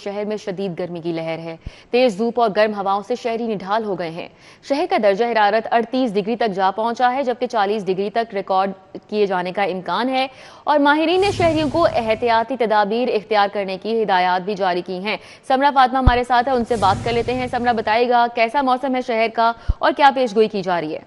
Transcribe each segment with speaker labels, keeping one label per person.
Speaker 1: शहर में शदीद गर्मी की लहर है। तेज धूप और गर्म हवाओं से शहरी निढाल हो गए हैं। शहर का दर्जा हरारत 38 डिग्री तक जा पहुंचा है, जबकि 40 डिग्री तक रिकॉर्ड किए जाने का इम्कान है। और माहिरीन ने शहरियों को एहतियाती तदाबीर इख्तियार करने की हिदायत भी जारी की हैं। समरा फातिमा हमारे साथ है, उनसे बात कर लेते हैं। समरा, बताइएगा कैसा मौसम है शहर का और क्या पेशगोई की जा रही है?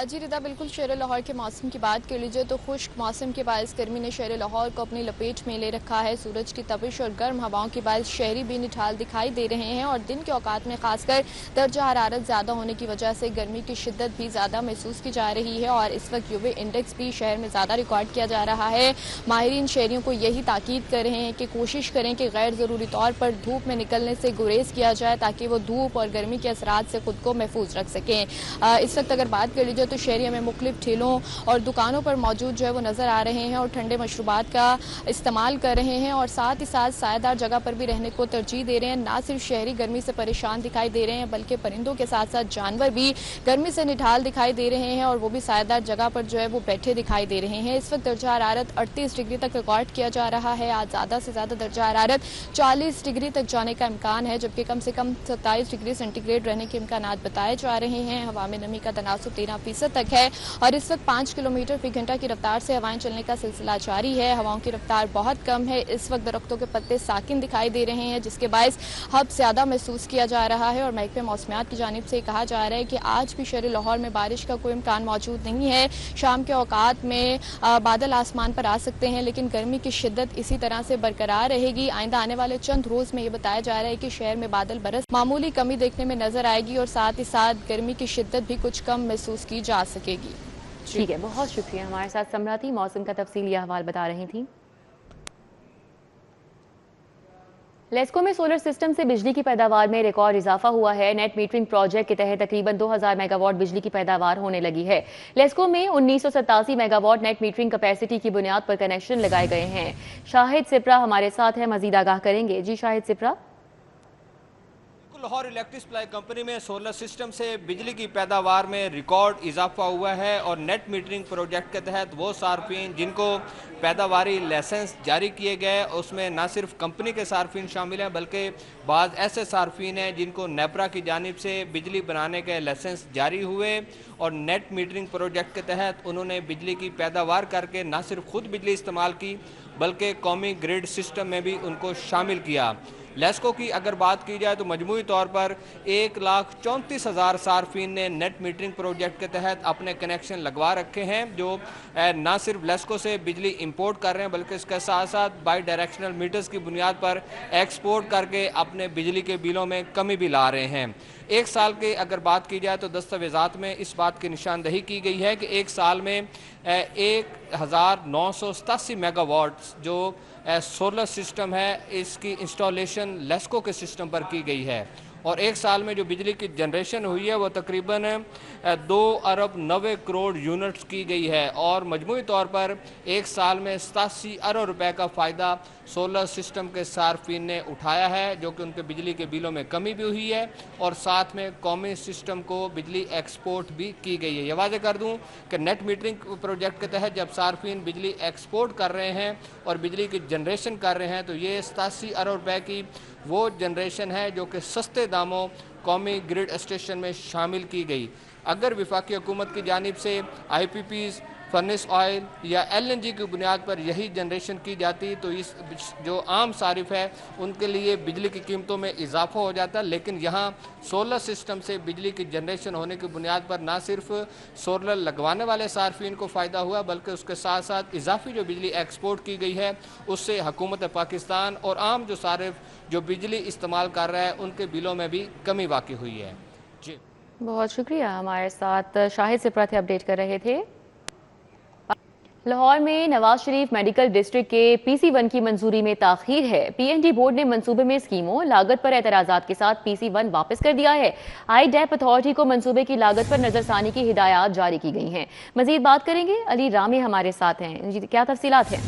Speaker 2: जी रिदा, बिल्कुल शहर लाहौर के मौसम की बात कर लीजिए तो खुश्क मौसम के बायस गर्मी ने शहर लाहौर को अपनी लपेट में ले रखा है। सूरज की तपिश और गर्म हवाओं के बायस शहरी भी निठाल दिखाई दे रहे हैं और दिन के औकात में खासकर दर्जा हरारत ज़्यादा होने की वजह से गर्मी की शिद्दत भी ज़्यादा महसूस की जा रही है और इस वक्त यूवी इंडेक्स भी शहर में ज़्यादा रिकॉर्ड किया जा रहा है। माहिरीन शहरियों को यही ताकीद कर रहे हैं कि कोशिश करें कि गैर ज़रूरी तौर पर धूप में निकलने से गुरेज किया जाए ताकि वो धूप और गर्मी के असरात से खुद को महफूज रख सकें। इस वक्त अगर बात कर लीजिए तो शहरी हमें मुख्तलिफ ठेलों और दुकानों पर मौजूद जो है वो नज़र आ रहे हैं और ठंडे मशरूबात का इस्तेमाल कर रहे हैं और साथ ही साथ सायेदार जगह पर भी रहने को तरजीह दे रहे हैं। ना सिर्फ शहरी गर्मी से परेशान दिखाई दे रहे हैं बल्कि परिंदों के साथ साथ जानवर भी गर्मी से निठाल दिखाई दे रहे हैं और वो भी सायेदार जगह पर जो है वो बैठे दिखाई दे रहे हैं। इस वक्त दर्जा हरारत 38 डिग्री तक रिकॉर्ड किया जा रहा है। आज ज़्यादा से ज़्यादा दर्जा हरारत 40 डिग्री तक जाने का इम्कान है, जबकि कम से कम 27 डिग्री सेंटीग्रेड रहने के इम्कान बताए जा रहे हैं। हवा में नमी का तनासुब 13% तक है और इस वक्त 5 किलोमीटर फी घंटा की रफ्तार से हवाएं चलने का सिलसिला जारी है। हवाओं की रफ्तार बहुत कम है। इस वक्त दरख्तों के पत्ते साकिन दिखाई दे रहे हैं, जिसके बायस हब ज़्यादा महसूस किया जा रहा है और महकमे मौसमियात की जानिब से कहा जा रहा है कि आज भी शहर लाहौर में बारिश का कोई इम्कान मौजूद नहीं है। शाम के औकात में बादल आसमान पर आ सकते हैं, लेकिन गर्मी की शिद्दत इसी तरह से बरकरार रहेगी। आइंदा आने वाले चंद रोज़ में ये बताया जा रहा है कि शहर में बादल बरस मामूली कमी देखने में नजर आएगी और साथ ही साथ गर्मी की शिद्दत भी कुछ कम महसूस की जा सकेगी।
Speaker 1: ठीक है, बहुत शुक्रिया। हमारे साथ समरा थी, मौसम का तफसीली अहवाल बता रही थी। लेस्को में सोलर सिस्टम से बिजली की पैदावार में रिकॉर्ड इजाफा हुआ है। नेट मीटरिंग प्रोजेक्ट के तहत तकरीबन 2000 मेगावाट बिजली की पैदावार होने लगी है। लेस्को में 1987 मेगावाट नेट मीटरिंग कैपेसिटी की बुनियाद पर कनेक्शन लगाए गए हैं। शाहिद सिप्रा हमारे साथ है, मजीद आगाह करेंगे। जी Shahid Sipra.
Speaker 3: Lahore electric supply company में सोलर सिस्टम से बिजली की पैदावार में रिकॉर्ड इजाफा हुआ है और नेट मीटरिंग प्रोजेक्ट के तहत वो सार्फिन जिनको पैदावारी लाइसेंस जारी किए गए उसमें न सिर्फ कंपनी के सार्फिन शामिल हैं बल्कि बाज़ ऐसे सार्फिन हैं जिनको नेपरा की जानिब से बिजली बनाने के लाइसेंस जारी हुए और नेट मीटरिंग प्रोजेक्ट के तहत उन्होंने बिजली की पैदावार करके न सिर्फ खुद बिजली इस्तेमाल की बल्कि कौमी ग्रिड सिस्टम में भी उनको शामिल किया। लेस्को की अगर बात की जाए तो मजमूई तौर पर 1,34,000 सार्फिन ने नेट मीटरिंग प्रोजेक्ट के तहत अपने कनेक्शन लगवा रखे हैं, जो ना सिर्फ लेस्को से बिजली इंपोर्ट कर रहे हैं बल्कि इसके साथ साथ बाई डायरेक्शनल मीटर्स की बुनियाद पर एक्सपोर्ट करके अपने बिजली के बिलों में कमी भी ला रहे हैं। एक साल की अगर बात की जाए तो दस्तावेज़ात में इस बात की निशानदही की गई है कि एक साल में 1987 मेगावाट जो सोलर सिस्टम है इसकी इंस्टॉलेशन लेस्को के सिस्टम पर की गई है और एक साल में जो बिजली की जनरेशन हुई है वो तकरीबन 2 अरब 90 करोड़ यूनिट्स की गई है और मजमूई तौर पर एक साल में 87 अरब रुपए का फ़ायदा सोलर सिस्टम के सार्फिन ने उठाया है, जो कि उनके बिजली के बिलों में कमी भी हुई है और साथ में कौमी सिस्टम को बिजली एक्सपोर्ट भी की गई है। ये वाज़ेह कर दूं कि नेट मीटरिंग प्रोजेक्ट के तहत जब सार्फिन बिजली एक्सपोर्ट कर रहे हैं और बिजली की जनरेशन कर रहे हैं तो ये 87 अरब रुपए की वो जनरेशन है जो कि सस्ते दामों कौमी ग्रिड स्टेशन में शामिल की गई। अगर वफाकी हुकूमत की जानिब से IPPs, फर्नेस ऑयल या LNG की बुनियाद पर यही जनरेशन की जाती तो इस जो आम सारिफ है उनके लिए बिजली की कीमतों में इजाफा हो जाता, लेकिन यहाँ सोलर सिस्टम से बिजली की जनरेशन होने की बुनियाद पर ना सिर्फ सोलर लगवाने वाले सार्फिन को फ़ायदा हुआ बल्कि उसके साथ साथ इजाफी जो बिजली एक्सपोर्ट की गई है उससे हुकूमत पाकिस्तान और आम जो सारिफ जो बिजली इस्तेमाल कर रहा है उनके बिलों में भी कमी वाक़ई हुई है। जी
Speaker 1: बहुत शुक्रिया। हमारे साथ शाहिद सिप्रा थे, अपडेट कर रहे थे। लाहौर में नवाज शरीफ मेडिकल डिस्ट्रिक्ट के PC1 की मंजूरी में ताखीर है। PND बोर्ड ने मंसूबे में स्कीमों लागत पर एतराजात के साथ PC1 वापस कर दिया है। हाई डेप अथॉरिटी को मंसूबे की लागत पर नजरसानी की हिदायत जारी की गई हैं। मजीद बात करेंगे, अली रामी हमारे साथ हैं। जी क्या तफसीलात हैं?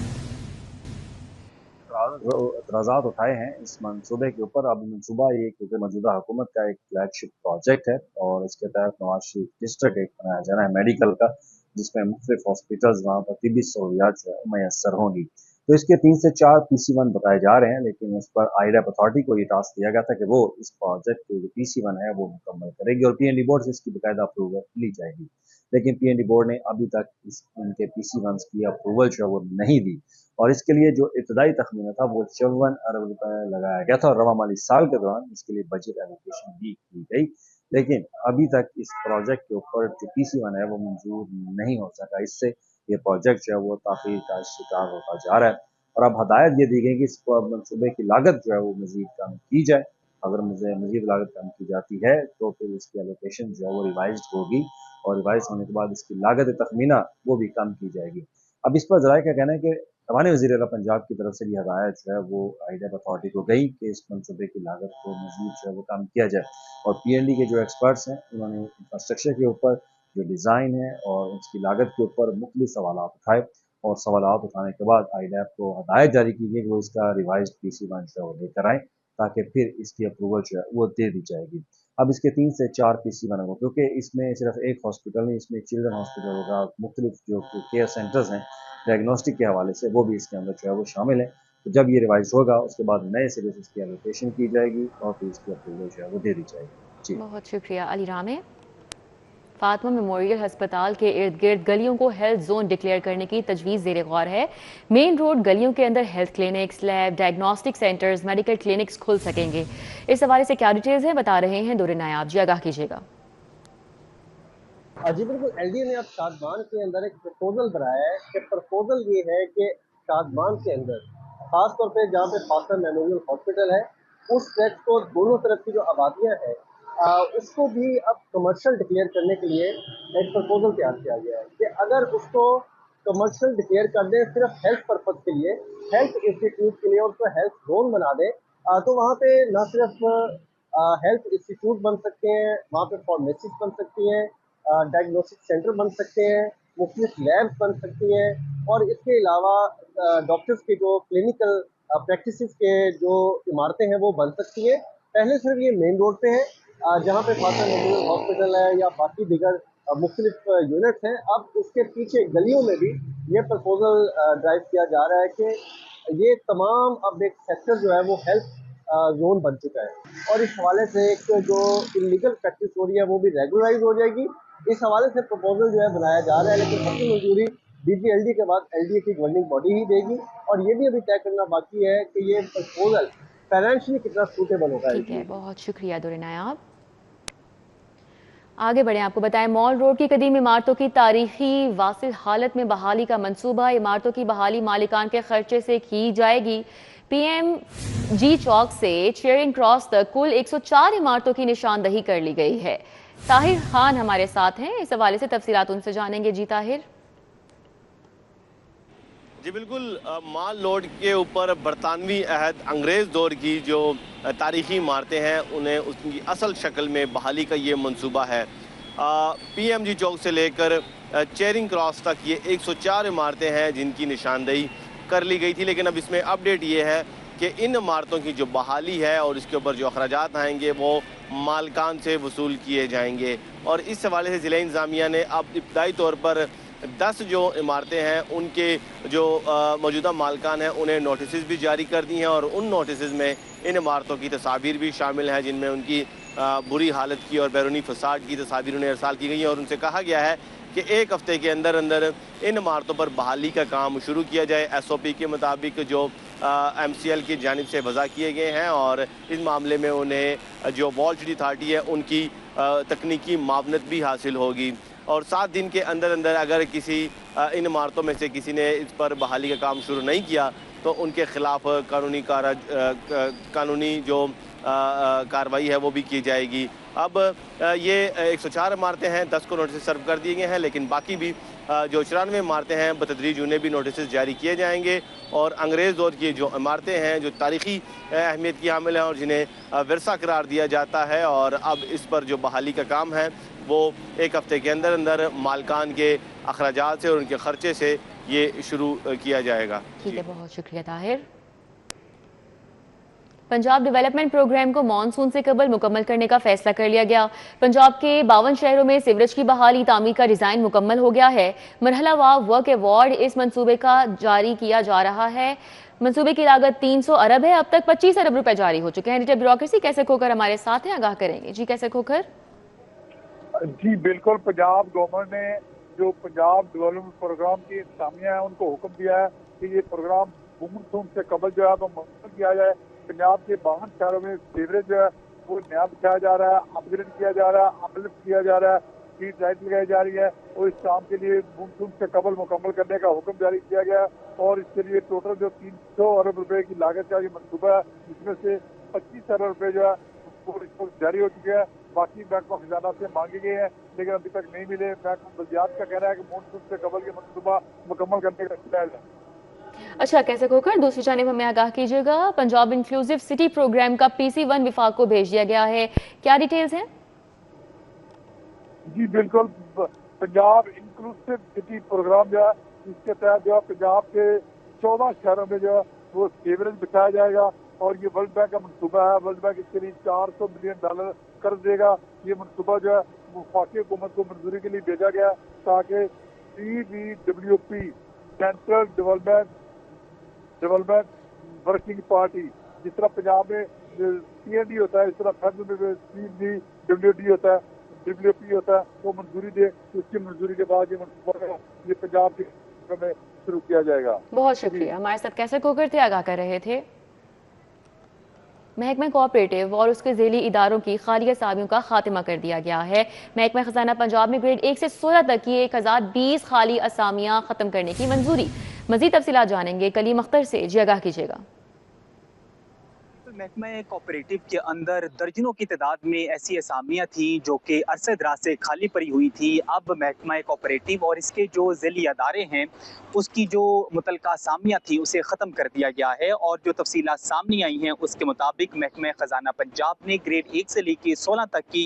Speaker 4: एतराज़ात उठाए हैं इस मंसूबे के ऊपर। अब मंसूबा ये क्योंकि मौजूदा हुकूमत का एक फ्लैगशिप प्रोजेक्ट है और इसके तहत नवाज शरीफ डिस्ट्रिक्ट एक बनाया जा रहा है मेडिकल का, जिसमें मुख्तलिफ हॉस्पिटल्स वहाँ पर तिब्बी सहूलियात जो है मैसर होंगी। तो इसके 3 से 4 PC1 बताए जा रहे हैं, लेकिन उस पर आईडैप अथॉरिटी को ये टास्क दिया गया था कि वो इस प्रोजेक्ट के जो PC1 है वो मुकम्मल करेगी और पीएनडी बोर्ड से इसकी बाकायदा अप्रूवल ली जाएगी। लेकिन पीएनडी बोर्ड ने अभी तक इनके PC1 की अप्रूवल जो है वो नहीं दी और इसके लिए जो इब्तदाई तखमीना था वो 54 अरब रुपए लगाया गया था और रवा माली साल के दौरान इसके लिए बजट एलोकेशन भी की गई, लेकिन अभी तक इस प्रोजेक्ट के ऊपर जो PC1 है वो मंजूर नहीं हो सका। इससे ये प्रोजेक्ट जो है वो ताख़ीर का शिकार होता जा रहा है और अब हदायत ये दी गई कि इस मनसूबे की लागत जो है वो मजीद कम की जाए। अगर मुझे मजीद लागत कम की जाती है तो फिर इसकी एलोकेशन जो है वो रिवाइज होगी और रिवाइज होने के बाद इसकी लागत तखमीना वो भी कम की जाएगी। अब इस पर ज़राए का कहना है कि रवानी वज़ीर आला पंजाब की तरफ से भी हदायत जो है वो आईडैप अथॉरिटी को गई कि इस मनसूबे की लागत को मजीद जो है वो कम किया जाए और PND के जो एक्सपर्ट्स हैं उन्होंने इंफ्रास्ट्रक्चर के ऊपर जो डिज़ाइन है और उसकी लागत के ऊपर मुख्तलिफ सवालात उठाए और सवालात उठाने के बाद आईडैप को हदायत जारी की गई कि वो इसका रिवाइज्ड PC1 जो है वो लेकर आएँ ताकि फिर इसकी अप्रूवल जो है वो दे दी जाएगी। अब इसके 3 से 4 PC1 होगा क्योंकि इसमें सिर्फ एक हॉस्पिटल नहीं, इसमें चिल्ड्रन हॉस्पिटल होगा, मुख्तलिफ जो केयर सेंटर्स हैं डायग्नोस्टिक के हवाले से वो भी इसके अंदर जो है वो शामिल है। तो जब ये रिवाइज होगा उसके बाद नए सिरे से इसकी एलोकेशन की जाएगी और फिर इसकी अप्रूवल जो है वो दे दी जाएगी। जी
Speaker 1: बहुत शुक्रिया अली रामे। फातिमा मेमोरियल अस्पताल के इर्द गिर्द गलियों को हेल्थ जोन डिक्लेयर करने की तजवीज़ ज़ेर गौर है। मेन रोड गलियों के अंदर health clinics, lab, diagnostic centres, medical clinics खुल सकेंगे। इस हवाले से क्या डिटेल्स है बता रहे हैं दुर्र नायाब जी, आगाह कीजिएगा।
Speaker 5: जी बिल्कुल, एलडीए ने अब शादमान के अंदर एक प्रपोजल बनाया है कि प्रपोजल ये है कि शादमान के अंदर खासतौर पे जहाँ पे फातिमा मेमोरियल हॉस्पिटल है उस स्ट्रेच को दोनों तरफ की जो आबादियाँ हैं उसको भी अब कमर्शियल डिक्लेयर करने के लिए एक प्रपोजल तैयार किया गया है कि अगर उसको कमर्शियल डिक्लेयर कर दें सिर्फ हेल्थ पर्पज के लिए, हेल्थ इंस्टीट्यूट के लिए और उसको हेल्थ जोन बना दें तो वहाँ पे न सिर्फ हेल्थ इंस्टीट्यूट बन सकते हैं, वहाँ पे फार्मेसीज बन सकती हैं, डायग्नोस्टिक सेंटर बन सकते हैं, मुख्तलिफ लैब्स बन सकती हैं और इसके अलावा डॉक्टर्स के जो क्लिनिकल प्रैक्टिस के जो इमारतें हैं वो बन सकती हैं। पहले सिर्फ ये मेन रोड पे है जहाँ पे फातिमा मेमोरियल हॉस्पिटल है या बाकी दीगर मुख्तलिफ यूनिट्स हैं। अब उसके पीछे गलियों में भी ये प्रपोजल ड्राइव किया जा रहा है कि ये तमाम अब एक सेक्टर जो है वो हेल्थ जोन बन चुका है और इस हवाले से एक जो इलीगल प्रैक्टिस हो रही है वो भी रेगुलराइज हो जाएगी। इस हवाले से प्रपोजल जो है बनाया जा रहा है, लेकिन अपनी मंजूरी DGLD के बाद LDA की गवर्निंग बॉडी ही देगी और ये भी अभी तय करना बाकी है कि ये प्रपोजल फाइनेंशियली कितना सूटेबल होगा।
Speaker 1: ठीक है, बहुत शुक्रिया दुर्र नायाब। आगे बढ़े, आपको बताएं मॉल रोड की कदीम इमारतों की तारीखी वासिल हालत में बहाली का मंसूबा। इमारतों की बहाली मालिकान के खर्चे से की जाएगी। PMG चौक से चेयरिंग क्रॉस तक कुल 104 इमारतों की निशानदही कर ली गई है। ताहिर खान हमारे साथ हैं, इस हवाले से तफसीलात उनसे जानेंगे। जी ताहिर।
Speaker 6: जी बिल्कुल, माल रोड के ऊपर बरतानवी अहद अंग्रेज़ दौर की जो तारीखी इमारतें हैं उन्हें उसकी असल शक्ल में बहाली का ये मंसूबा है। PMG चौक से लेकर चेयरिंग क्रॉस तक ये 104 इमारतें हैं जिनकी निशानदही कर ली गई थी, लेकिन अब इसमें अपडेट ये है कि इन इमारतों की जो बहाली है और इसके ऊपर जो अखराजात आएंगे वो मालकान से वसूल किए जाएंगे। और इस हवाले से ज़िला इंतज़ामिया ने अब इब्तदाई तौर पर 10 जो इमारतें हैं उनके जो मौजूदा मालकान हैं उन्हें नोटिस भी जारी कर दी हैं और उन नोटिस में इन इमारतों की तस्वीर भी शामिल हैं जिनमें उनकी बुरी हालत की और बैरूनी फसाद की तस्वीर उन्हें इरसाल की गई हैं और उनसे कहा गया है कि एक हफ्ते के अंदर अंदर इन इमारतों पर बहाली का काम शुरू किया जाए। SOP के मुताबिक जो MCL की जानिब से वज़ा किए गए हैं और इस मामले में उन्हें जो वॉल्ड अथॉरिटी है उनकी तकनीकी मावनत भी हासिल होगी और 7 दिन के अंदर अंदर अगर किसी इन इमारतों में से किसी ने इस पर बहाली का काम शुरू नहीं किया तो उनके खिलाफ कानूनी जो कार्रवाई है वो भी की जाएगी। अब ये 104 इमारतें हैं, 10 को नोटिस सर्व कर दिए गए हैं, लेकिन बाकी भी जो 94 इमारतें हैं बतदरीज उन्हें भी नोटिस जारी किए जाएंगे और अंग्रेज़ दौर की जो इमारतें हैं जो तारीख़ी अहमियत की हामिल हैं और जिन्हें विरसा करार दिया जाता है और अब इस पर जो बहाली का काम है वो एक हफ्ते के अंदर अंदर मालकान के अखराजात से और उनके खर्चे से ये शुरू किया जाएगा।
Speaker 1: ठीक है, बहुत शुक्रिया ताहिर। पंजाब डेवलपमेंट प्रोग्राम को मानसून से कबल मुकम्मल करने का फैसला कर लिया गया। पंजाब के 52 शहरों में सीवरेज की बहाली तामीर का डिजाइन मुकम्मल हो गया है। मरहलावार वर्क अवार्ड इस मंसूबे का जारी किया जा रहा है। मंसूबे की लागत 300 अरब है। अब तक 25 अरब रुपए जारी हो चुके हैं। एडिटर ब्यूरोक्रेसी कैसे खोकर हमारे साथ हैं, आगाह करेंगे। जी कैसे खोकर।
Speaker 7: जी बिल्कुल, पंजाब गवर्नमेंट ने जो पंजाब डेवलपमेंट प्रोग्राम की इंतजामिया है उनको हुक्म दिया है कि ये प्रोग्राम मानसून से कबल जो है वो मुकम्मल किया जाए। पंजाब के 52 शहरों में सीवरेज जो है वो नया बिछाया जा रहा है, अपग्रेड किया जा रहा है, अपलिफ्ट किया जा रहा है, स्ट्रीट लाइट लगाई जा रही है और इस काम के लिए मानसून से कबल मुकम्मल करने का हुक्म जारी किया गया है। और इसके लिए टोटल जो 300 अरब रुपए की लागत का ये मनसूबा है, जिसमें से 25 अरब रुपए जो है वो जारी हो चुके हैं। बाकी महकमा खजाना से मांगे गए हैं लेकिन अभी तक नहीं मिले। महकमा बल्दियात का कहना है कि मानसून से कबल ये मनसूबा मुकम्मल करने का इख्तियार है।
Speaker 1: अच्छा कैसे खोकर, दूसरी जानिब हमें आगाह कीजिएगा। पंजाब इंक्लूसिव सिटी प्रोग्राम का PC1 विफाक को भेज दिया गया है, क्या डिटेल्स हैं?
Speaker 7: जी बिल्कुल, पंजाब इंक्लूसिव सिटी प्रोग्राम जो है इसके तहत जो है पंजाब के 14 शहरों में जो है वो सीवरेज बिछाया जाएगा और ये वर्ल्ड बैंक का मनसूबा है। वर्ल्ड बैंक इसके लिए $400 मिलियन कर्ज देगा। ये मनसूबा जो है वफाकी हुकूमत को मंजूरी के लिए भेजा गया ताकि CBWP central development working party, जिस तरह पंजाब में CND होता है इस तरह फेडरल में CBWD होता है, WP होता है, वो मंजूरी दे। उसकी मंजूरी के बाद ये मनसूबा ये पंजाब के में शुरू किया जाएगा।
Speaker 1: बहुत शुक्रिया, हमारे साथ कैसे खोकर थे, आगाह कर रहे थे। महकमा कोऑपरेटिव और उसके ज़ेली इदारों की खाली असामियों का खात्मा कर दिया गया है। महकमा खजाना पंजाब में ग्रेड 1 से 16 तक की 1020 खाली असामियां खत्म करने की मंजूरी। मजीद तफसीलात जानेंगे कलीम अख्तर से, जी आगाह कीजिएगा।
Speaker 8: महकमा कोऑपरेटिव के अंदर दर्जनों की तादाद में ऐसी असामियाँ थी जो कि अरसे दराज से खाली पड़ी हुई थी। अब महकमा कोऑपरेटिव और इसके जो ज़ेली अदारे हैं उसकी जो मुतलका असामियाँ थी उसे ख़त्म कर दिया गया है और जो तफसीलात सामने आई हैं उसके मुताबिक महकमा ख़जाना पंजाब ने ग्रेड 1 से लेकर 16 तक की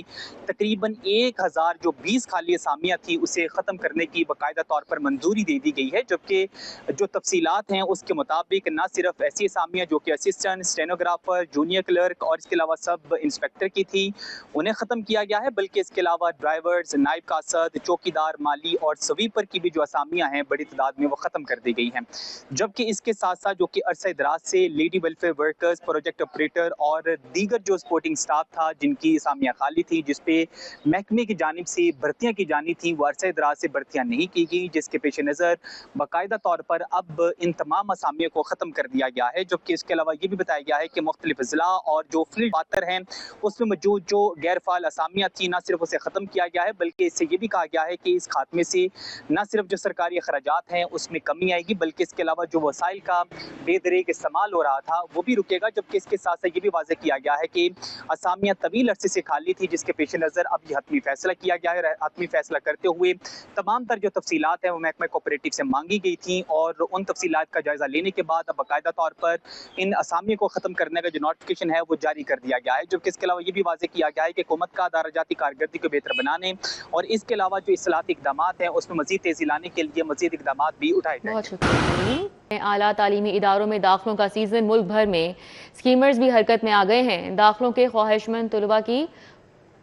Speaker 8: तकरीबन 1020 खाली असामियाँ थी उसे ख़त्म करने की बाकायदा तौर पर मंजूरी दे दी गई है। जबकि जो तफसीलात हैं उसके मुताबिक न सिर्फ ऐसी असामियाँ जो कि असिस्टेंट, स्टेनोग्राफर, जूनियर क्लर्क और इसके अलावा सब इंस्पेक्टर की थी उन्हें ख़त्म किया गया है, बल्कि इसके अलावा ड्राइवर्स, नायब कासद, चौकीदार, माली और स्वीपर की भी जो असामियाँ हैं बड़ी तादाद में वो ख़त्म कर दी गई हैं। जबकि इसके साथ साथ जो कि अरसे दराज से lady welfare workers, project operator और दीगर जो सपोर्टिंग स्टाफ था जिनकी असामियाँ खाली थी, जिसपे महकमे की जानिब से भर्तियाँ की जानी थी, वो अरसे दराज से भर्तियाँ नहीं की गई, जिसके पेश नज़र बाकायदा तौर पर अब इन तमाम असामियों को ख़त्म कर दिया गया है। जबकि इसके अलावा ये भी बताया गया है कि मुख्तलिफ ज़िला और जो फील्ड पात्र हैं उसमें मौजूद जो गैर फाल असामियाँ थी न सिर्फ उसे ख़त्म किया गया है बल्कि इससे ये भी कहा गया है कि इस खात्मे से न सिर्फ जो सरकारी अखराजात हैं उसमें कमी आएगी बल्कि इसके अलावा जो वसाइल का बेदरेक इस्तेमाल हो रहा था वो भी रुकेगा। जबकि इसके साथ साथ ये भी वाज़ेह किया गया है कि असामियाँ तवील अरसे से खाली थी, जिसके पेश नज़र अब ये हतमी फैसला किया गया है। हतमी फैसला करते हुए तमाम तर जो तफसीलात हैं वो महकमा कोऑपरेटिव से मांगी गई थी और उन तफसीलात का जायज़ा लेने के बाद अब बाकायदा तौर पर इन असामियों को ख़त्म करने का जो नोटिफिकेशन है वो जारी कर दिया गया है। जबकि इसके अलावा ये भी वाज़ेह किया गया है कि हुकूमत का दाराजाती कारकर्दगी को बेहतर बनाने और इसके अलावा जो इस्लाहाती इक़दामात हैं उसमें मज़ीद तेज़ी लाने के लिए मज़ीद इक़दामात भी उठाए जाएंगे।
Speaker 1: आला तालीमी इदारों में दाखिलों का सीजन मुल्क भर में स्कीमर्स भी हरकत में आ गए हैं। दाखिलों के ख्वाहिशमंद तलबा की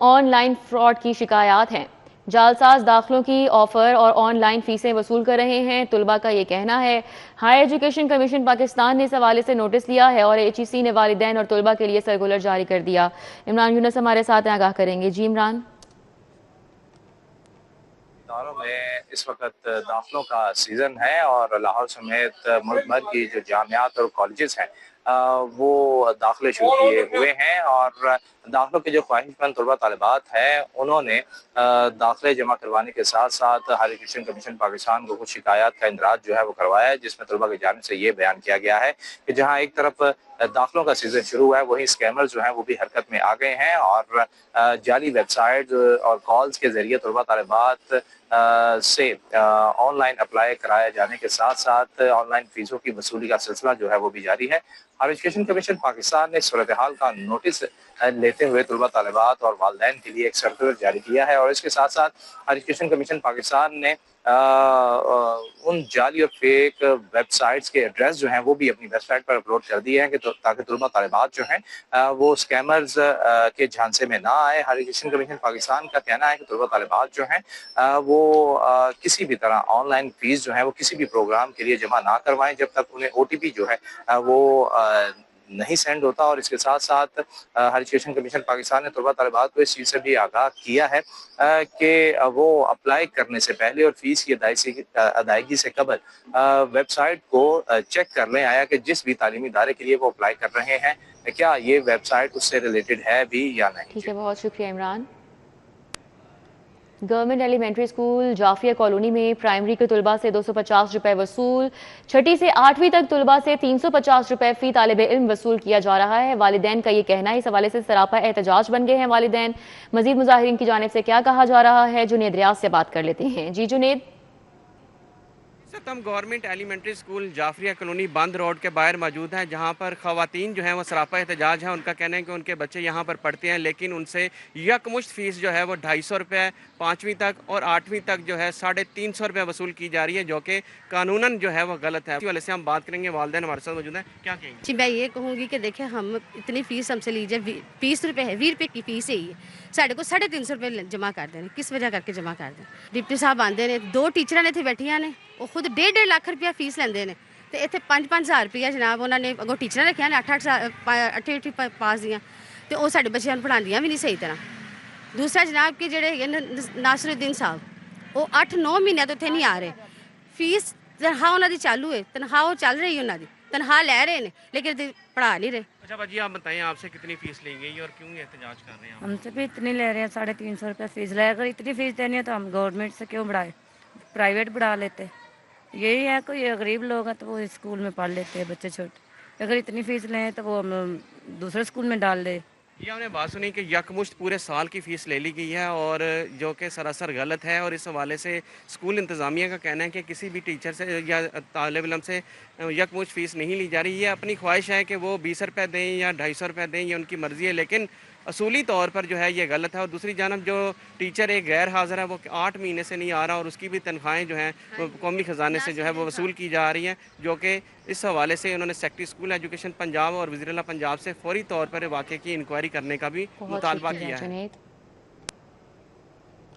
Speaker 1: ऑनलाइन फ्रॉड की शिकायत हैं। जालसाज दाखिलों की ऑफर और ऑनलाइन फीसें वसूल कर रहे हैं। तलबा का ये कहना है। हायर एजुकेशन कमीशन पाकिस्तान ने इस हवाले से नोटिस लिया है और HEC ने वालिदैन और तलबा के लिए सर्कुलर जारी कर दिया। इमरान यूनुस हमारे साथ आगाह करेंगे। जी इमरान।
Speaker 9: इदारों में इस वक्त दाखिलों का सीज़न है और लाहौर समेत मुल्क भर की जो जामियात और कॉलेजेस हैं वो दाखिले शुरू किए हुए हैं और दाखिलों के जो ख्वाहिशमंद तलबा तालिबात हैं उन्होंने दाखिले जमा करवाने के साथ साथ हायर एजुकेशन कमीशन पाकिस्तान को कुछ शिकायत का इंदराज जो है वो करवाया है, जिसमें तलबा की जानिब से ये बयान किया गया है कि जहाँ एक तरफ दाखिलों का सीज़न शुरू हुआ है वहीं स्कैमर जो हैं वो भी हरकत में आ गए हैं और जाली वेबसाइट और कॉल्स के ज़रिए तलबा तालिबात से ऑनलाइन अप्लाई कराया जाने के साथ साथ ऑनलाइन फीसों की वसूली का सिलसिला जो है वो भी जारी है। हायर एजुकेशन कमीशन पाकिस्तान ने सूरत हाल का नोटिस लेते हुए तलबा तालिबात और वालिदैन के लिए एक सर्कुलर जारी किया है और इसके साथ साथ हायर एजुकेशन कमीशन पाकिस्तान ने उन जाली और फेक वेबसाइट्स के एड्रेस जो हैं वो भी अपनी वेबसाइट पर अपलोड कर दिए हैं कि ताकि तलबा तालिबात जो हैं वो स्कैमर्स के झांसे में ना आए। हायर एजुकेशन कमीशन पाकिस्तान का कहना है कि तलबा तालिबात जो हैं वो किसी भी तरह ऑनलाइन फीस जो है वो किसी भी प्रोग्राम के लिए जमा ना करवाएं जब तक उन्हें OTP जो है वो नहीं सेंड होता। और इसके साथ साथ हायर एजुकेशन कमीशन पाकिस्तान ने तलबा तालिबात को इस चीज़ से भी आगाह किया है कि वो अप्लाई करने से पहले और फीस की अदायगी से कबल वेबसाइट को चेक कर लें आया कि जिस भी तालीमी इदारे के लिए वो अप्लाई कर रहे हैं क्या ये वेबसाइट उससे रिलेटेड है भी या नहीं।
Speaker 1: ठीक है, बहुत शुक्रिया Imran. Government elementary school Jafia colony में प्राइमरी के तुलबा से 250 रुपए वसूल, छठी से 8वीं तक तुलबा से 350 रुपए फी तालिब इल्म वसूल किया जा रहा है। वालिदैन का ये कहना है, इस हवाले से सरापा एहतजाज बन गए हैं वालिदैन। मजीद मुजाहिरीन की जानिब से क्या कहा जा रहा है, जुनेद रियाज से बात कर लेते हैं। जी जुनेद।
Speaker 10: हम government elementary school Jafaria colony Bund road के बाहर मौजूद हैं, जहां पर खवातीन जो हैं वो सरापा एहतजाज है। उनका कहना है कि उनके बच्चे यहां पर पढ़ते हैं लेकिन उनसे यकमुश्त फीस जो है वो 250 रुपये 5वीं तक और 8वीं तक जो है 350 रुपये वसूल की जा रही है, जो कि कानूनन जो है वो गलत है। इस वाले से हम बात करेंगे, वालिदैन हमारे साथ मौजूद हैं, क्या कहेंगे?
Speaker 11: जी मैं ये कहूँगी कि देखिए हम इतनी फीस हमसे लीजिए 20 रुपये है, 20 रुपये की फीस है ये, साढ़े को 350 रुपये जमा कर दें। किस वजह करके जमा कर दें? डिप्टी साहब आते ने, 2 टीचर ने इतने बैठिया ने, वो खुद 1.5 लाख रुपया फीस लेंदे ने ते इत्थे 5-5 हज़ार रुपया जनाब उन्होंने अगों टीचर रखिया ने 8-8 पास दियां ते वो साडे बच्चों पढ़ांदियां भी नहीं सही तरह। दूसरा जनाब कि जेडे नासरुद्दीन साहब वो 8-9 महीने तो इत्थे नहीं आ रहे, फीस तनख्वाह उन्हों की चालू है, तनख्वाह वो चल रही है, उन्होंने तनख्वाह लै रहे हैं लेकिन पढ़ा नहीं रहे।
Speaker 10: अच्छा बाजी आप बताएं, आपसे कितनी फीस ली गई और क्यों एहतजाज कर रहे हैं?
Speaker 12: हमसे भी इतनी ले रहे हैं, 350 रुपये फीस ले। अगर इतनी फीस देनी है तो हम गवर्नमेंट से क्यों बढ़ाए, प्राइवेट बढ़ा लेते। यही है, कोई गरीब लोग हैं तो वो स्कूल में पढ़ लेते हैं बच्चे छोटे, अगर इतनी फीस लें तो वो हम दूसरे स्कूल में डाल दे।
Speaker 10: ये हमने बात सुनी कि यकमुश्त पूरे साल की फ़ीस ले ली गई है और जो कि सरासर गलत है। और इस हवाले से स्कूल इंतज़ामिया का कहना है कि किसी भी टीचर से या तालिब इल्म से यकमुश्त फ़ीस नहीं ली जा रही है। अपनी ख्वाहिश है कि वो 20 रुपये दें या 250 रुपये दें, ये उनकी मर्ज़ी है, लेकिन असूली तौर पर जो है ये गलत है। और दूसरी जानब जो टीचर एक गैर हाज़िर है वो 8 महीने से नहीं आ रहा और उसकी भी तनख्वाहें जो हैं वो कौमी ख़जाने से जो है वो वसूल की जा रही हैं, जो कि इस हवाले से उन्होंने सेक्रेटरी स्कूल एजुकेशन पंजाब और वज़ीर-ए-आला पंजाब से फौरी तौर पर वाक़े की इंक्वायरी करने का भी मुतालबा किया है।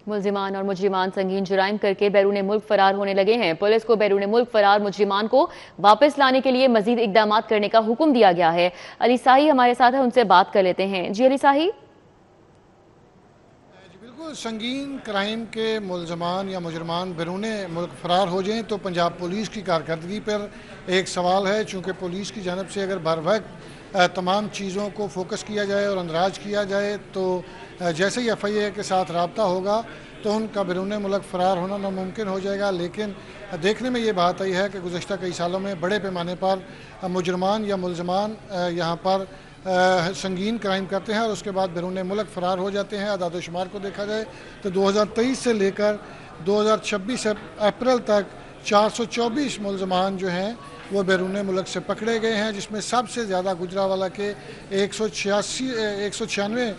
Speaker 1: मुल्जिमान और मुजरिमान संगीन जुराइम करके बैरून मुल्क फरार होने लगे हैं। पुलिस को बैरून मुल्क फरार मुजरिमान को वापस लाने के लिए मजीद इकदाम करने का हुक्म दिया गया है। अली साही हमारे साथ है, उनसे बात कर लेते हैं। जी अली साही।
Speaker 13: बिल्कुल, संगीन क्राइम के मुल्जमान या मुजरमान बैरून मुल्क फ़रार हो जाएं तो पंजाब पुलिस की कारकर्दगी पर एक सवाल है, चूँकि पुलिस की जानब से अगर बर वक्त तमाम चीज़ों को फोकस किया जाए और अंदराज किया जाए तो जैसे ही FIA के साथ रब्ता होगा तो उनका बैरून मुल्क फ़रार होना नामुमकिन हो जाएगा। लेकिन देखने में ये बात आई है कि गुज़श्ता कई सालों में बड़े पैमाने पर मुजरमान या मुल्जमान यहाँ पर संगीन क्राइम करते हैं और उसके बाद बैरून मुल्क फ़रार हो जाते हैं। अदाद शुमार को देखा जाए तो 2023 से लेकर 2026 अप्रैल तक 424 मुल्जमान जो हैं वो बैरून मुल्क से पकड़े गए हैं, जिसमें सबसे ज़्यादा गुजरावाला के 196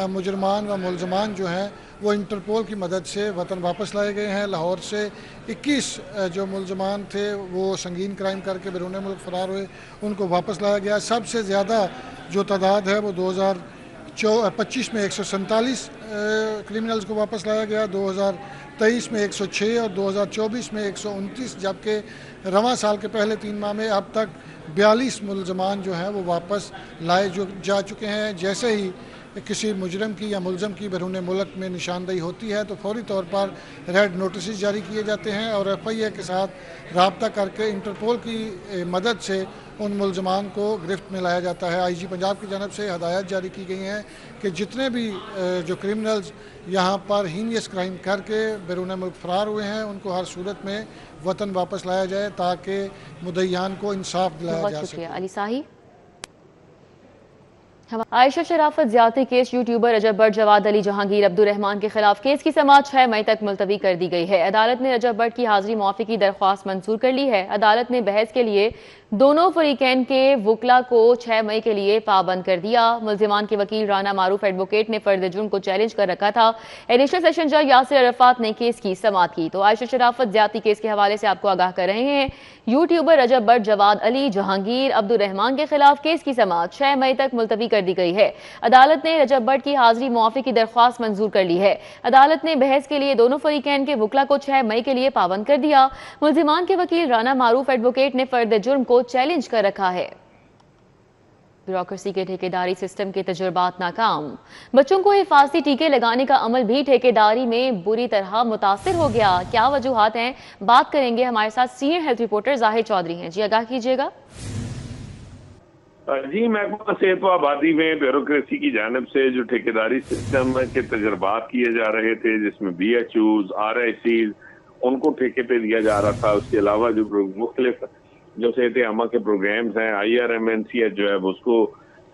Speaker 13: मुजरमान व मुल्जमान जो हैं वो इंटरपोल की मदद से वतन वापस लाए गए हैं। लाहौर से 21 जो मुल्जमान थे वो संगीन क्राइम करके बैरून मुल्क फ़रार हुए, उनको वापस लाया गया। सबसे ज़्यादा जो तादाद है वो 2025 में 147 क्रिमिनल्स को वापस लाया गया, 2023 में 106 और 2024 में 129, जबकि रवां साल के पहले 3 माह में अब तक 42 मुल्जमान जो हैं वो वापस लाए जा चुके हैं। जैसे ही किसी मुजरम की या मुलजम की बैरून मुल्क में निशानदेही होती है तो फौरी तौर पर रेड नोटिस जारी किए जाते हैं और FIA के साथ रब्ता करके इंटरपोल की मदद से उन मुल्जमान को गिरफ्त में लाया जाता है। IG पंजाब की जानब से हदायत जारी की गई हैं कि जितने भी जो क्रिमिनल्स यहाँ पर हीनियस क्राइम करके बैरून मुल्क फ़रार हुए हैं उनको हर सूरत में वतन वापस लाया जाए ताकि मुद्दईयान को इंसाफ दिलाया जा सके।
Speaker 1: अली साही। आयशा शराफत ज्यादती केस यूट्यूबर रजब भट्ट, जवाद अली, जहांगीर अब्दुर्रहमान के खिलाफ केस की समाअत 6 मई तक मुलतवी कर दी गई है। अदालत ने रजब भट्ट की हाजिरी मुआफ़ी की दरख्वास्त मंजूर कर ली है। अदालत ने बहस के लिए दोनों फरीकैन के वकला को 6 मई के लिए पाबंद कर दिया। मुल्जिमान के वकील राना मारूफ एडवोकेट ने फर्द जुर्म को चैलेंज कर रखा था। एडिशनल सेशन जज यासिर अरफात ने केस की समाअत की। तो आयशा शराफत ज्यादती केस के हवाले से आपको आगाह कर रहे हैं। यूट्यूबर रजब भट्ट, जवाद अली, जहांगीर, अब्दुल रहमान के खिलाफ केस की समाअत 6 मई तक मुलतवी कर दी गई है। अदालत ने रजब भट्ट की हाजिरी मुआफी की दरख्वास्त मंजूर कर ली है। अदालत ने बहस के लिए दोनों फरीकैन के वकला को 6 मई के लिए पाबंद कर दिया। मुल्जिमान के वकील राना मारूफ एडवोकेट ने फर्द जुर्म को चैलेंज कर रखा है। ब्यूरोक्रेसी के ठेकेदारी सिस्टम के तजुर्बात नाकाम। बच्चों को हिफाजती टीके लगाने का अमल भी ठेकेदारी में बुरी तरह मुतासिर हो गया। क्या वजूहात हैं, बात करेंगे। हमारे साथ सीनियर हेल्थ रिपोर्टर जाहिर चौधरी हैं। जी आगाह कीजिएगा।
Speaker 14: जी, महकमा सेहत व आबादी में ब्यूरोक्रेसी की जानिब से जो ठेकेदारी सिस्टम के तजुर्बात किए जा रहे थे, जिसमें BHOs, RICs उनको ठेके पे दिया जा रहा था। उसके अलावा जो मुख्तलिफ जो सेहत आमा के प्रोग्राम्स हैं, IRMNCH जो है उसको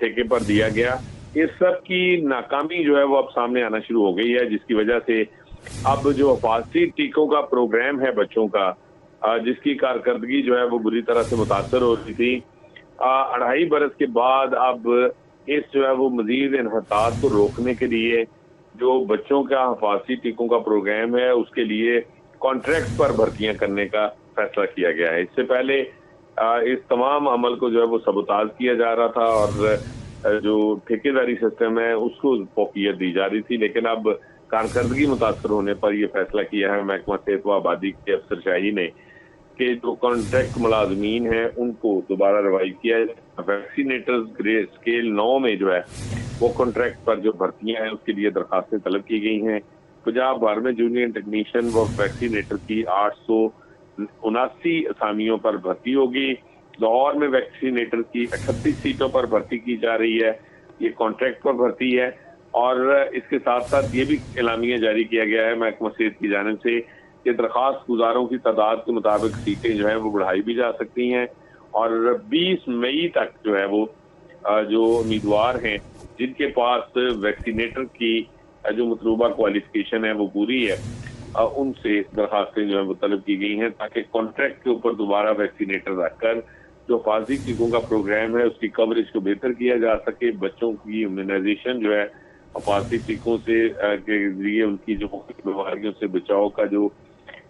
Speaker 14: ठेके पर दिया गया। इस सब की नाकामी जो है वो अब सामने आना शुरू हो गई है, जिसकी वजह से अब जो हिफाजती टीकों का प्रोग्राम है बच्चों का, जिसकी कारकर्दगी जो है वो बुरी तरह से मुतासर हो रही थी, 2.5 बरस के बाद अब इस जो है वो मजीद इन्हतात को रोकने के लिए जो बच्चों का हिफाजती टीकों का प्रोग्राम है उसके लिए कॉन्ट्रैक्ट पर भर्तियां करने का फैसला किया गया है। इससे पहले इस तमाम अमल को जो है वो सबूताज किया जा रहा था और जो ठेकेदारी सिस्टम है उसको फौकियत दी जा रही थी, लेकिन अब कारकर्दगी मुतासर होने पर यह फैसला किया है महकमा सेहत व आबादी के अफसरशाही ने कि जो कॉन्ट्रैक्ट मुलाजमीन हैं उनको दोबारा रिवाइव किया जाए। वैक्सीनेटर्स ग्रे स्केल 9 में जो है वो कॉन्ट्रैक्ट पर जो भर्तियां हैं उसके लिए दरखास्तें तलब की गई हैं। पंजाब भर में जूनियर टेक्नीशियन व वैक्सीनेटर की 879 असामियों पर भर्ती होगी। लाहौर में वैक्सीनेटर की 38 सीटों पर भर्ती की जा रही है। ये कॉन्ट्रैक्ट पर भर्ती है और इसके साथ साथ ये भी एलामिया जारी किया गया है महकमा सेहत की जानिब से कि दरखास्त गुजारों की तादाद के मुताबिक सीटें जो है वो बढ़ाई भी जा सकती हैं और 20 मई तक जो है वो जो उम्मीदवार हैं जिनके पास वैक्सीनेटर की जो मतलूबा क्वालिफिकेशन है वो पूरी है, उनसे दरखास्तें जो है वो तलब की गई हैं ताकि कॉन्ट्रैक्ट के ऊपर दोबारा वैक्सीनेटर रखकर जो हिफाजती टीकों का प्रोग्राम है उसकी कवरेज को बेहतर किया जा सके। बच्चों की इम्यूनाइजेशन जो है हिफाजती टीकों से के जरिए उनकी जो मुख्तलिफ बीमारियों से बचाव का जो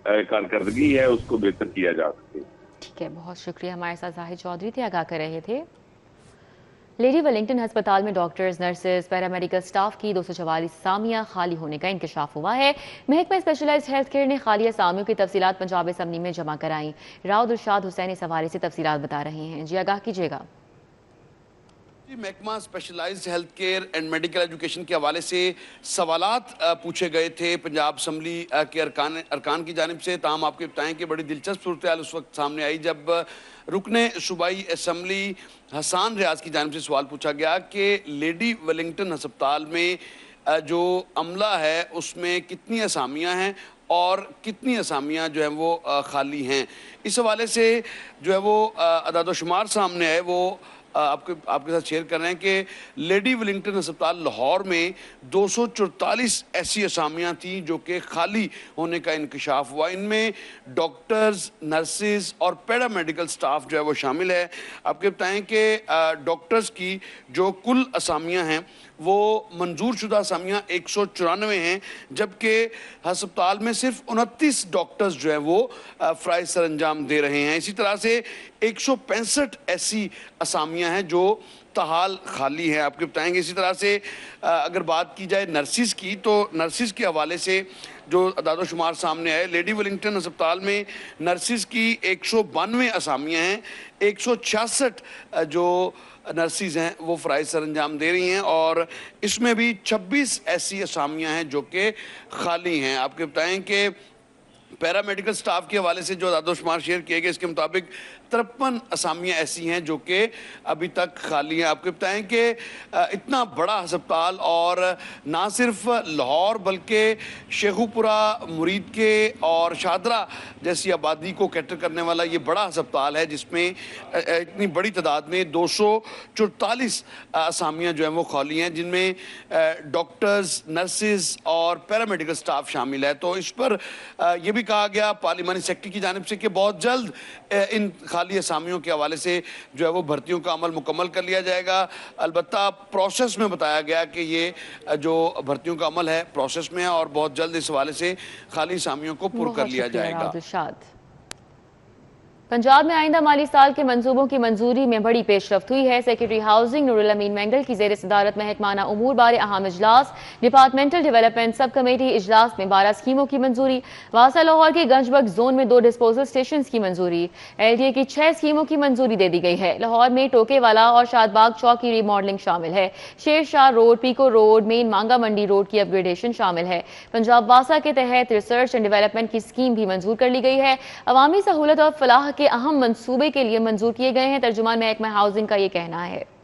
Speaker 14: कारकर्दगी है उसको बेहतर किया जा सके।
Speaker 1: ठीक है, बहुत शुक्रिया। हमारे साथ जाहिर चौधरी थे, आगाह कर रहे थे। लेडी वेलिंगटन अस्पताल में डॉक्टर्स, नर्सेज, पैरामेडिकल स्टाफ की 244 असामियां खाली होने का इंकशाफ हुआ है। महकमा स्पेशलाइज्ड हेल्थ केयर ने खाली असामियों की तफसीलात पंजाब असम्बली में जमा कराई। राव दिलशाद हुसैन इस हवाले से तफसीलात बता रहे हैं। जी आगाह कीजिएगा।
Speaker 15: महकमा specialised health care and medical education के हवाले से सवालात पूछे गए थे पंजाब असम्बली के अरकान की जानिब से। ताहम आपको बताएं कि बड़ी दिलचस्प सूरत हाल उस वक्त सामने आई जब रुकने सूबाई असम्बली हसान रियाज की जानिब से सवाल पूछा गया कि लेडी वेलिंगटन अस्पताल में जो अमला है उसमें कितनी असामियाँ हैं और कितनी असामियाँ जो हैं वो खाली हैं। इस हवाले से जो है वो अदाद-ओ-शुमार सामने आए, वो आपके साथ शेयर कर रहे हैं कि लेडी वेलिंगटन अस्पताल लाहौर में 244 ऐसी असामियाँ थीं जो कि खाली होने का इंकशाफ हुआ। इनमें डॉक्टर्स, नर्सेज और पैरामेडिकल स्टाफ जो है वो शामिल है। आपके बताएं कि डॉक्टर्स की जो कुल असामियाँ हैं वो मंजूर शुदा असामियाँ 194 हैं, जबकि अस्पताल में सिर्फ 29 डॉक्टर्स जो हैं वो फ़राइज़ सर अंजाम दे रहे हैं। इसी तरह से 165 ऐसी असामियाँ हैं जो ताहाल खाली हैं। आपको बताएंगे इसी तरह से अगर बात की जाए नर्सिस की, तो नर्सिस के हवाले से जो अदाद-ओ-शुमार सामने आए, लेडी वेलिंगटन अस्पताल में नर्सिस की 192 असामियाँ हैं। 166 जो नर्सिस हैं वो फ़राइज़ सर अंजाम दे रही हैं और इसमें भी 26 ऐसी असामियाँ हैं जो कि खाली हैं। आपको बताएं कि पैरामेडिकल स्टाफ के हवाले से जो अदाद-ओ-शुमार शेयर किए गए इसके मुताबिक 53 असामियाँ ऐसी हैं जो कि अभी तक खाली हैं। आपको बताएं कि इतना बड़ा अस्पताल और ना सिर्फ लाहौर बल्कि शेखुपुरा, मुरीद के और शादरा जैसी आबादी को कैटर करने वाला ये बड़ा अस्पताल है जिसमें इतनी बड़ी तादाद में 244 असामियाँ जो हैं वो खाली हैं, जिनमें डॉक्टर्स, नर्सेज और पैरामेडिकल स्टाफ शामिल है। तो इस पर यह भी कहा गया पार्लिमानी सेक्रेटरी की जानिब से कि बहुत जल्द इन खाली असामियों के हवाले से जो है वो भर्तियों का अमल मुकम्मल कर लिया जाएगा। अलबत्ता प्रोसेस में बताया गया कि ये जो भर्तियों का अमल है प्रोसेस में है और बहुत जल्द इस हवाले से खाली असामियों को पुर कर लिया जाएगा।
Speaker 1: पंजाब में आइंदा माली साल के मंसूबों की मंजूरी में बड़ी पेशरफ्त हुई है। सेक्रेटरी हाउसिंग नूरुल अमीन मेंगल की जेर सदारत महकमाना उमूर बारे अहम इजलास, डिपार्टमेंटल डेवलपमेंट सब कमेटी इजलास में 12 स्कीमों की मंजूरी, वासा लाहौर के गंजबग जोन में 2 डिस्पोजल स्टेशन की मंजूरी, LDA की 6 स्कीमों की मंजूरी दे दी गई है। लाहौर में टोकेवाला और शादबाग चौक की रिमॉडलिंग शामिल है। शेर शाह रोड, पीको रोड, मेन मांगा मंडी रोड की अपग्रेडेशन शामिल है। पंजाब वासा के तहत रिसर्च एंड डेवलपमेंट की स्कीम भी मंजूर कर ली गई है। अवामी सहूलत और फलाह के अहम मंसूबे के लिए मंजूर किए गए हैं। तर्जुमान महकमा हाउसिंग का ये कहना है।